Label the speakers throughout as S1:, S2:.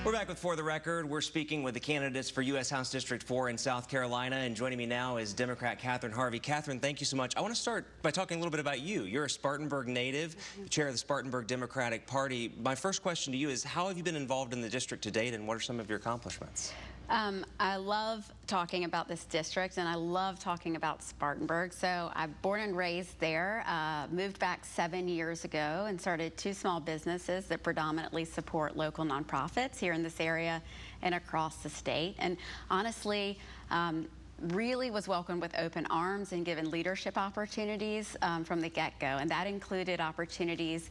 S1: We're back with For the Record. We're speaking with the candidates for U.S. House District 4 in South Carolina, and joining me now is Democrat Catherine Harvey. Catherine, thank you so much. I want to start by talking a little bit about you. You're a Spartanburg native, chair of the Spartanburg Democratic Party. My first question to you is, how have you been involved in the district to date, and what are some of your accomplishments?
S2: I love talking about this district, and I love talking about Spartanburg. So I'm born and raised there, moved back 7 years ago and started 2 small businesses that predominantly support local nonprofits here in this area and across the state. And honestly, really was welcomed with open arms and given leadership opportunities from the get-go. And that included opportunities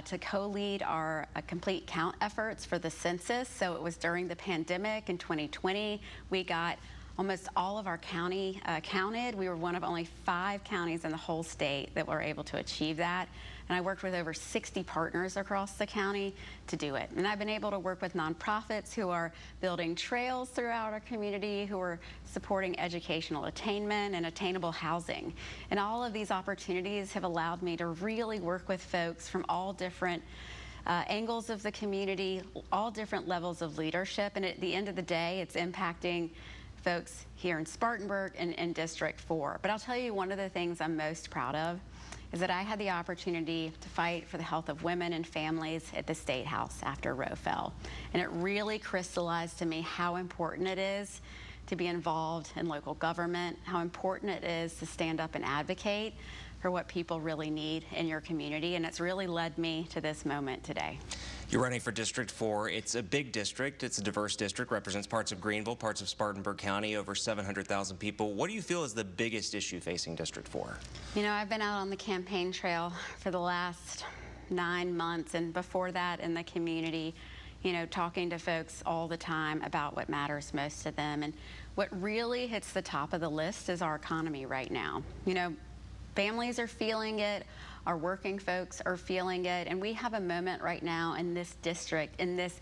S2: to co-lead our complete count efforts for the census. So it was during the pandemic in 2020. We got almost all of our county counted. We were one of only 5 counties in the whole state that were able to achieve that. And I worked with over 60 partners across the county to do it. And I've been able to work with nonprofits who are building trails throughout our community, who are supporting educational attainment and attainable housing. And all of these opportunities have allowed me to really work with folks from all different angles of the community, all different levels of leadership. And at the end of the day, it's impacting folks here in Spartanburg and in District 4. But I'll tell you, one of the things I'm most proud of is that I had the opportunity to fight for the health of women and families at the State House after Roe fell. And it really crystallized to me how important it is to be involved in local government, how important it is to stand up and advocate for what people really need in your community. And it's really led me to this moment today.
S1: You're running for District 4. It's a big district. It's a diverse district, represents parts of Greenville, parts of Spartanburg County, over 700,000 people. What do you feel is the biggest issue facing District 4?
S2: You know, I've been out on the campaign trail for the last 9 months, and before that in the community, you know, talking to folks all the time about what matters most to them. And what really hits the top of the list is our economy right now. You know, families are feeling it. Our working folks are feeling it, and we have a moment right now in this district, in this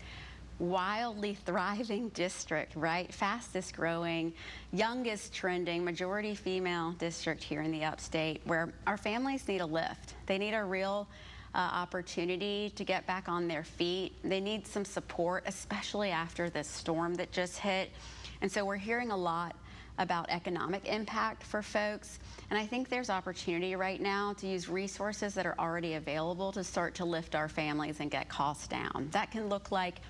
S2: wildly thriving district, right? Fastest growing, youngest trending, majority female district here in the upstate, where our families need a lift. They need a real opportunity to get back on their feet. They need some support, especially after this storm that just hit. And so we're hearing a lot about economic impact for folks. And I think there's opportunity right now to use resources that are already available to start to lift our families and get costs down. That can look like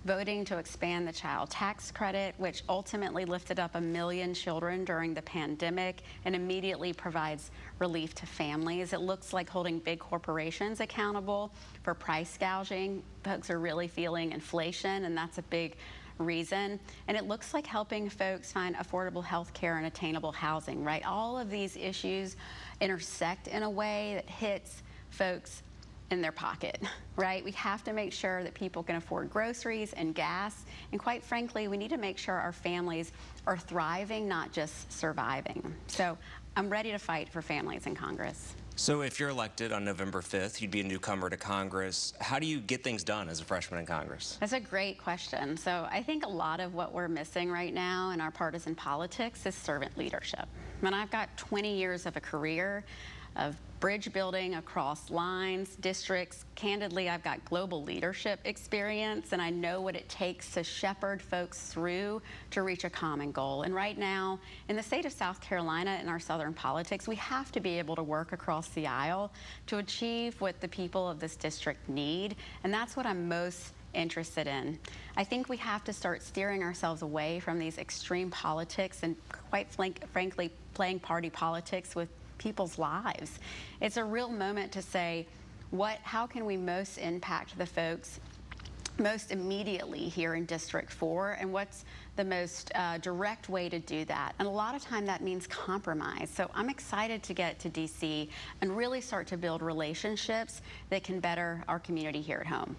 S2: voting to expand the child tax credit, which ultimately lifted up 1 million children during the pandemic and immediately provides relief to families. It looks like holding big corporations accountable for price gouging. Folks are really feeling inflation, and that's a big reason. And it looks like helping folks find affordable health care and attainable housing, right? All of these issues intersect in a way that hits folks in their pocket, right? We have to make sure that people can afford groceries and gas. And quite frankly, we need to make sure our families are thriving, not just surviving. So I'm ready to fight for families in Congress.
S1: So if you're elected on November 5th, you'd be a newcomer to Congress. How do you get things done as a freshman in Congress?
S2: That's a great question. So I think a lot of what we're missing right now in our partisan politics is servant leadership. And I've got 20 years of a career of bridge building across lines, districts. Candidly, I've got global leadership experience, and I know what it takes to shepherd folks through to reach a common goal. And right now, in the state of South Carolina, in our southern politics, we have to be able to work across the aisle to achieve what the people of this district need, and that's what I'm most interested in. I think we have to start steering ourselves away from these extreme politics and quite frankly playing party politics with people's lives. It's a real moment to say, how can we most impact the folks most immediately here in District 4, and what's the most direct way to do that? And a lot of time that means compromise. So I'm excited to get to DC and really start to build relationships that can better our community here at home.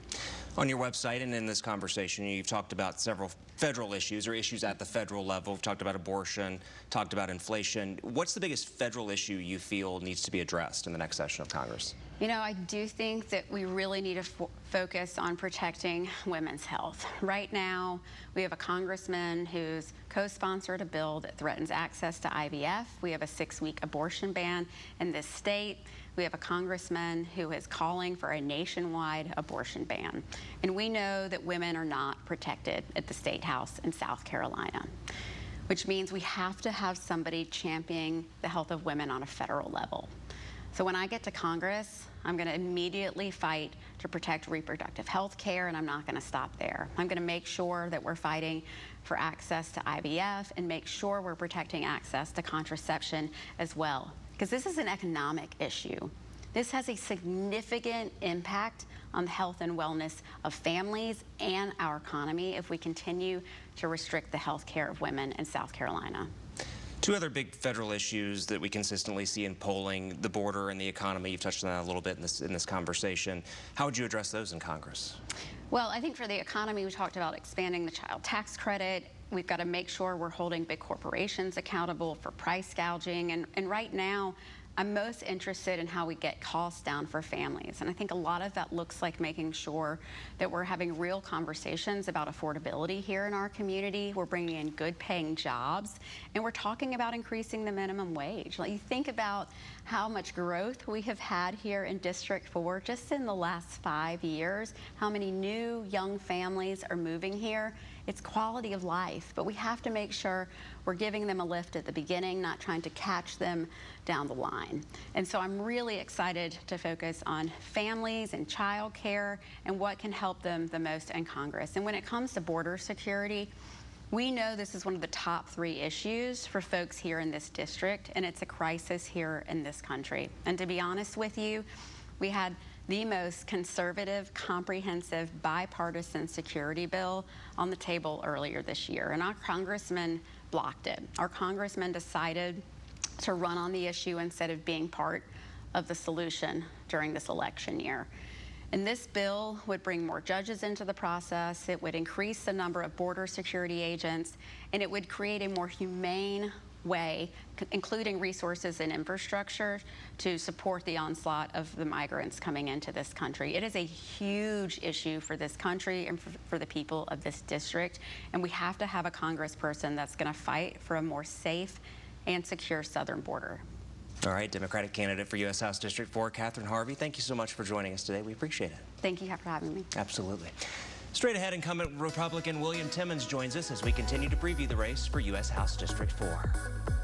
S1: On your website and in this conversation, you've talked about several federal issues or issues at the federal level. We've talked about abortion, talked about inflation. What's the biggest federal issue you feel needs to be addressed in the next session of Congress?
S2: You know, I do think that we really need to focus on protecting women's health. Right now, we have a congressman who's co-sponsored a bill that threatens access to IVF. We have a 6-week abortion ban in this state. we have a congressman who is calling for a nationwide abortion ban. And we know that women are not protected at the State House in South Carolina, which means we have to have somebody championing the health of women on a federal level. So when I get to Congress, I'm going to immediately fight to protect reproductive health care, and I'm not going to stop there. I'm going to make sure that we're fighting for access to IVF and make sure we're protecting access to contraception as well, because this is an economic issue. This has a significant impact on the health and wellness of families and our economy if we continue to restrict the health care of women in South Carolina.
S1: Two other big federal issues that we consistently see in polling, the border and the economy. You've touched on that a little bit in this conversation. How would you address those in Congress?
S2: Well, I think for the economy, we talked about expanding the child tax credit. We've got to make sure we're holding big corporations accountable for price gouging. And right now, I'm most interested in how we get costs down for families. And I think a lot of that looks like making sure that we're having real conversations about affordability here in our community. We're bringing in good paying jobs, and we're talking about increasing the minimum wage. Like, you think about how much growth we have had here in District 4 just in the last 5 years, how many new young families are moving here. It's quality of life, but we have to make sure we're giving them a lift at the beginning, not trying to catch them down the line. And so I'm really excited to focus on families and child care and what can help them the most in Congress. And when it comes to border security, we know this is one of the top 3 issues for folks here in this district, and it's a crisis here in this country. And to be honest with you, we had the most conservative, comprehensive, bipartisan security bill on the table earlier this year, and our congressman blocked it. Our congressman decided to run on the issue instead of being part of the solution during this election year. And this bill would bring more judges into the process, it would increase the number of border security agents, and it would create a more humane way, including resources and infrastructure, to support the onslaught of the migrants coming into this country. It is a huge issue for this country and for the people of this district, and we have to have a congressperson that's going to fight for a more safe and secure southern border.
S1: All right, Democratic candidate for U.S. House District 4, Catherine Harvey, thank you so much for joining us today. We appreciate it.
S2: Thank you for having me.
S1: Absolutely. Straight ahead, incumbent Republican William Timmons joins us as we continue to preview the race for U.S. House District 4.